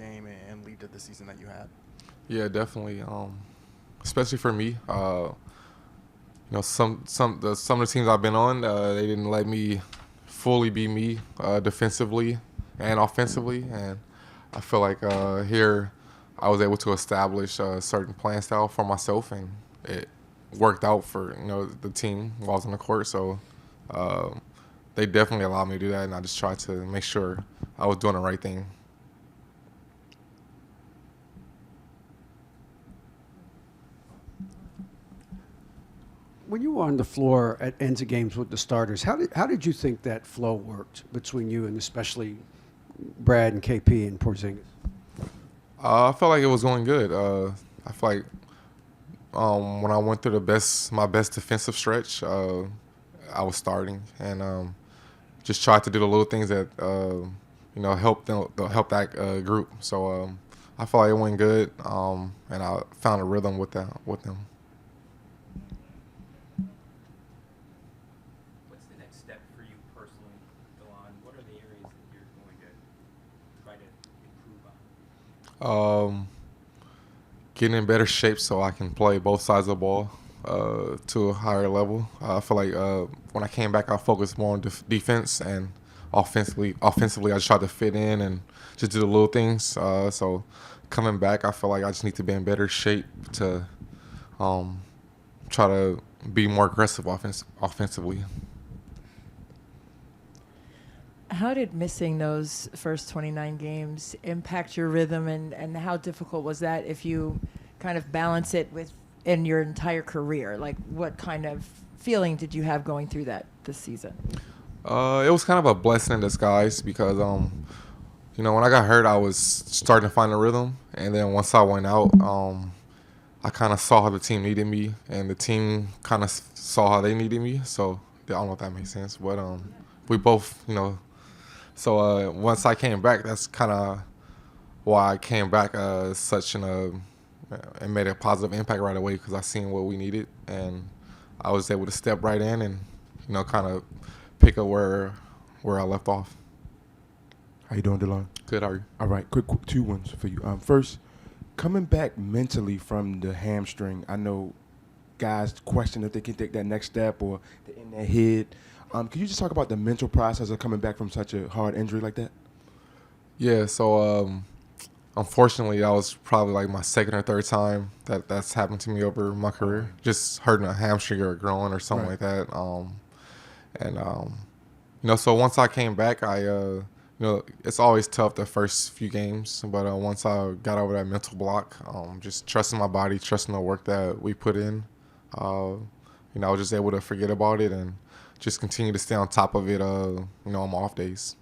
game and lead to the season that you had? Yeah, definitely. Especially for me, some of the teams I've been on, they didn't let me fully be me defensively and offensively, and I feel like here I was able to establish a certain playing style for myself, and it worked out for the team while I was on the court. So uh, they definitely allowed me to do that, and I just tried to make sure I was doing the right thing. When you were on the floor at ends of games with the starters, how did you think that flow worked between you and especially Brad and KP and Porzingis? I felt like it was going good. I feel like when I went through my best defensive stretch, I was starting and just tried to do the little things that help that group. So I felt like it went good, and I found a rhythm with them. What's the next step for you personally, Delon? What are the areas that you're going to try to improve on? Getting in better shape so I can play both sides of the ball to a higher level. I feel like when I came back, I focused more on defense, and offensively, I just tried to fit in and just do the little things. So coming back, I feel like I just need to be in better shape to try to be more aggressive offensively. How did missing those first 29 games impact your rhythm, and how difficult was that if you kind of balance it with in your entire career? Like, what kind of feeling did you have going through that this season? It was kind of a blessing in disguise because, when I got hurt, I was starting to find a rhythm. And then once I went out, I kind of saw how the team needed me, and the team kind of saw how they needed me. So I don't know if that makes sense, but we both, So once I came back, that's kind of why I came back and made a positive impact right away, because I seen what we needed, and I was able to step right in and kind of pick up where I left off. How you doing, Delon? Good, how are you? All right, quick two ones for you. First, coming back mentally from the hamstring, I know guys question if they can take that next step or they're in their head. Could you just talk about the mental process of coming back from such a hard injury like that? Yeah, so unfortunately, that was probably like my second or third time that's happened to me over my career. Just hurting a hamstring or a groin or something like that. So once I came back, it's always tough the first few games, but once I got over that mental block, just trusting my body, trusting the work that we put in, I was just able to forget about it and just continue to stay on top of it, on my off days.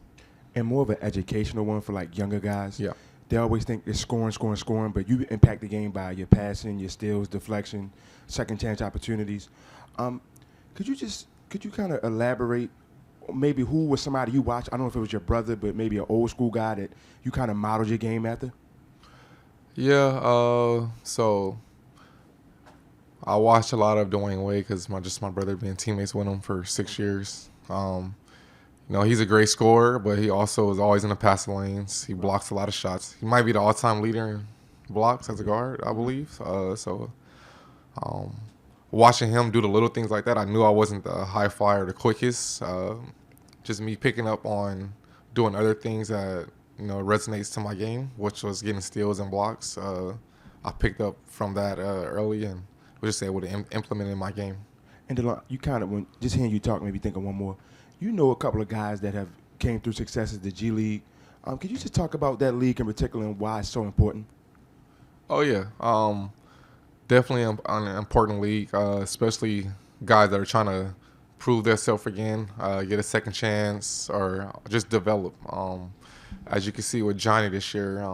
And more of an educational one for like younger guys. Yeah. They always think it's scoring, but you impact the game by your passing, your steals, deflection, second chance opportunities. Could you kind of elaborate maybe who was somebody you watched? I don't know if it was your brother, but maybe an old school guy that you kind of modeled your game after? Yeah, so I watched a lot of Dwayne Wade because my brother being teammates with him for 6 years. He's a great scorer, but he also is always in the passing lanes. He blocks a lot of shots. He might be the all-time leader in blocks as a guard, I believe. Watching him do the little things like that, I knew I wasn't the high flyer, the quickest. Just me picking up on doing other things that resonates to my game, which was getting steals and blocks. I picked up from that early and was just able to implement it in my game. And Delon, you kind of, when just hearing you talk, maybe think of one more. You know a couple of guys that have came through successes, the G League. Could you just talk about that league in particular and why it's so important? Oh, yeah. Definitely an important league, especially guys that are trying to prove themselves again, get a second chance, or just develop. As you can see with Johnny this year,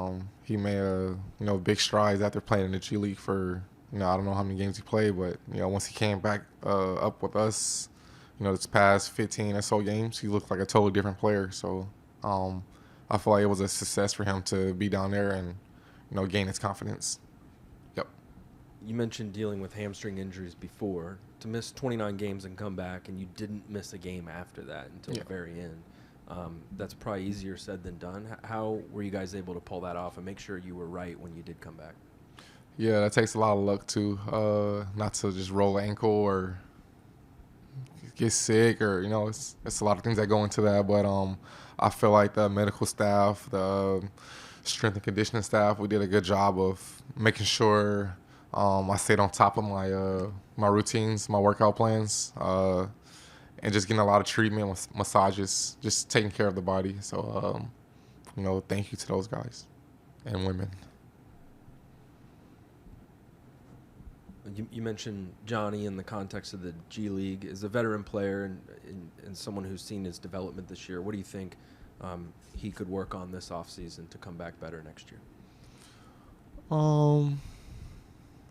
he made big strides after playing in the G League for I don't know how many games he played, but once he came back up with us, this past 15 or so games, he looked like a totally different player. So I feel like it was a success for him to be down there and gain his confidence. Yep. You mentioned dealing with hamstring injuries before. To miss 29 games and come back, and you didn't miss a game after that until the very end. That's probably easier said than done. How were you guys able to pull that off and make sure you were right when you did come back? Yeah, that takes a lot of luck too. Not to just roll an ankle or get sick, or it's a lot of things that go into that. But I feel like the medical staff, the strength and conditioning staff, we did a good job of making sure I stayed on top of my routines, my workout plans, and just getting a lot of treatment, massages, just taking care of the body. So thank you to those guys and women. You mentioned Johnny in the context of the G League. As a veteran player and someone who's seen his development this year, what do you think he could work on this offseason to come back better next year?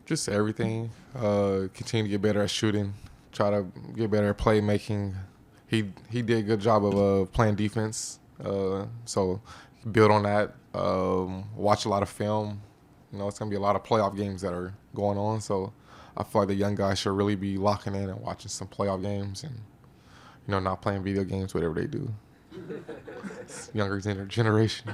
Just everything. Continue to get better at shooting. Try to get better at playmaking. He did a good job of playing defense. So build on that. Watch a lot of film. It's gonna be a lot of playoff games that are going on. So I feel like the young guys should really be locking in and watching some playoff games and not playing video games, whatever they do. It's younger generation.